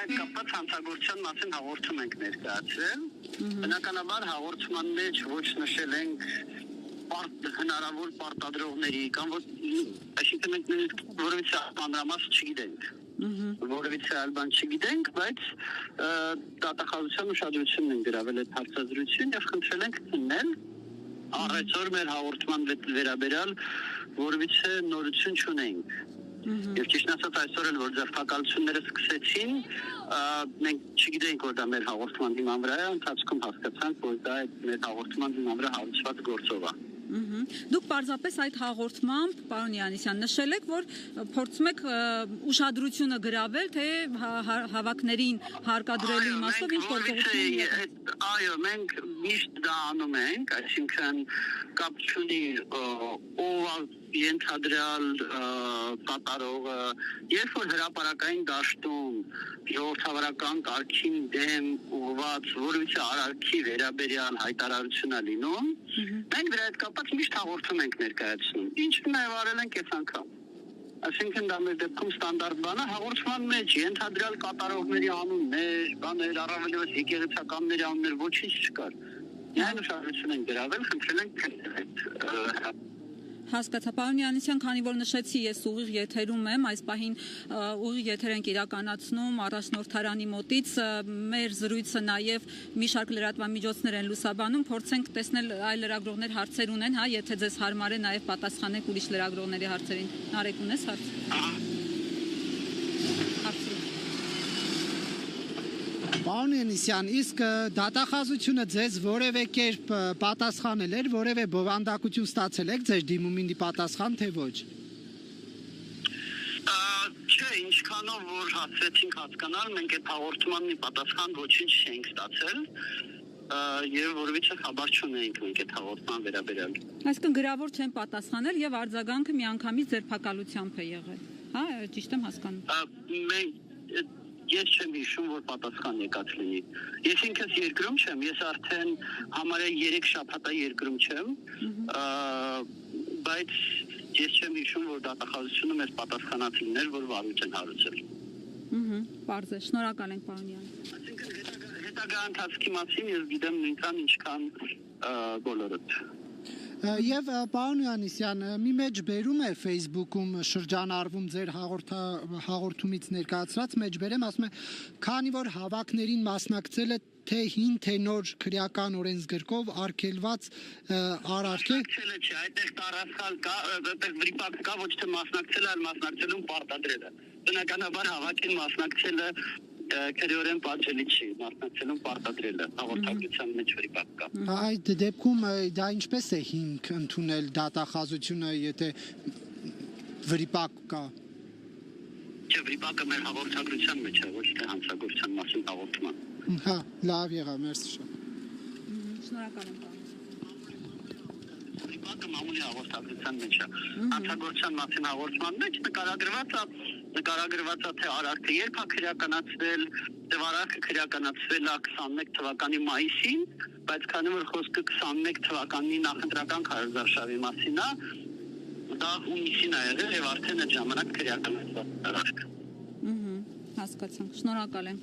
հետ կապված հանցագործության մասին հաղորդում ենք ներկայացրել։ Բնականաբար հաղորդման մեջ ոչ նշել ենք հնարավոր պարտադրողների կամ այսինքն մենք նույնիսկ որևիցե մանրամաս չգիտենք։ Որևիցե այլ բան չգիտենք, բայց դատախազության ուշադրությունն են գրավել այդ հարցազրույցին եւ խնդրել ենք քննել առայժմ մեր հաղորդման վերաբերյալ որևիցե նորություն չունենք։ Եվ ճիշտ ասած այսօր էլ որ ձերբակալությունները սկսեցին, մենք չգիտենք որ դա մեր հաղորդման հիման վրա է, ընթացքում հասկացանք որ դա մեր հաղորդման հիման վրա հարուցված գործով է։ Դուք պարզապես այդ հաղորդմամբ, պարոն Յանիսյան, նշել եք, որ փորձում եք ուշադրությունը գրավել, թե հավաքներին հարկադրելու իմաստով ինչ գործողություն։ Այո, մենք միշտ դա անում ենք, այսինքն կապ չունի ով ենթադրյալ կատարողը, երբ որ հրապարակային դաշտում ժողովրդավարական կարգին դեմ ուղղված որևիցե արարքի վերաբերյալ հայտարարություն է լինում, մենք դրա հետ կապված միշտ հաղորդում ենք ներկայացնում։ Ինչն նաև արել ենք այս անգամ։ Այսինքն դա մեր դեպքում ստանդարտ բան է, հաղորդման մեջ ենթադրյալ կատարողների անուններ, բաներ, առավելևս եկեղեցականների անուններ ոչինչ չկար։ Միայն ուշադրություն են գրավել, խնդրել ենք Հասկացա, պարոն Յանիսյան, քանի որ նշեցի, ես ուղիղ եթերում եմ, այս պահին ուղիղ եթեր ենք իրականացնում առաջնորդարանի մոտից, մեր զրույցը նաև մի շարք լրատվամիջոցներ են լուսաբանում, փորձենք տեսնել այլ լրագրողներ հարցեր ունեն, հա, եթե ձեզ հարմար է նաև պատասխանեք ուրիշ լրագրողների հարցերին։ Նարեկ ունես հարց։ Պարոն Յանիսյան, իսկ դատախազությունը ձեզ որևէ կերպ պատասխանել էր, որևէ բովանդակություն ստացել եք ձեր դիմումին պատասխան, թե ոչ։ Չէ, ինչքանով որ հասցրեցինք հասկանալ, մենք այդ հաղորդմանն պատասխան ոչինչ չենք ստացել եւ որովհետեւ խաբար չունենք մենք այդ հաղորդման վերաբերյալ։ Այսինքն գրավոր չեն պատասխանել եւ արձագանքը միանգամից ձերբակալությամբ է եղել։ Հա, ճիշտ եմ հասկանում։ Ես չեմ հիշում, որ պատասխան եկած լինի։ Ես ինքս երկրում չեմ, ես արդեն համարյա 3 շաբաթա երկրում չեմ, բայց ես չեմ հիշում, որ դատախազությունը մեզ պատասխանած լիներ, որ վարույթ են հարուցել։ Պարզ է, շնորհակալ ենք, պարոն Յան։ Այսինքն հետագա ընթացքի մասին ես գիտեմ նույնքան ինչքան բոլորդ։ Եվ պարոն Յանիսյան, մի մեջբերում է Facebook-ում շրջանառվում ձեր հաղորդումից ներկայացրած մեջբերեմ, ասում է, քանի որ հավաքներին մասնակցել է թե հին, թե նոր քրեական օրենսգրքով արգելված արարք է։ Մասնակցել է չէ, այդտեղ տարածքալ կա, այդտեղ վրիպակ կա, ոչ թե մասնակցել է, այլ մասնակցելուն պարտադրել է։ Բնականաբար հավաքին մասնակցելը քրեորեն պատժելի չի, մասնակցելուն պարտադրել է, հաղորդագրության մեջ վրիպակ կա։ Այդ դեպքում դա ինչպես է հիմք ընդունել դատախազությունը, եթե վրիպակ կա։ Չէ, վրիպակը մեր հաղորդագրության մեջ է, ոչ թե հանցագործության մասին հաղորդման։ Հա, լավ եղավ, մերսի շատ։ Շնորհակալ եմ, պարոն։ Վրիպակը մամուլի հաղորդագրության մեջ է, հանցագործության մասին հաղորդման մեջ նկարագրված է թե արարքը երբ է քրեականացվել, եւ արարքը քրեականացվել է 21 թվականի մայիսին, բայց քանի որ խոսքը 21 թվականի նախընտրական քարոզարշավի մասին է, դա հունիսին է եղել եւ արդեն այդ ժամանակ քրեականացված արարքը։ Հասկացանք, շնորհակալ եմ։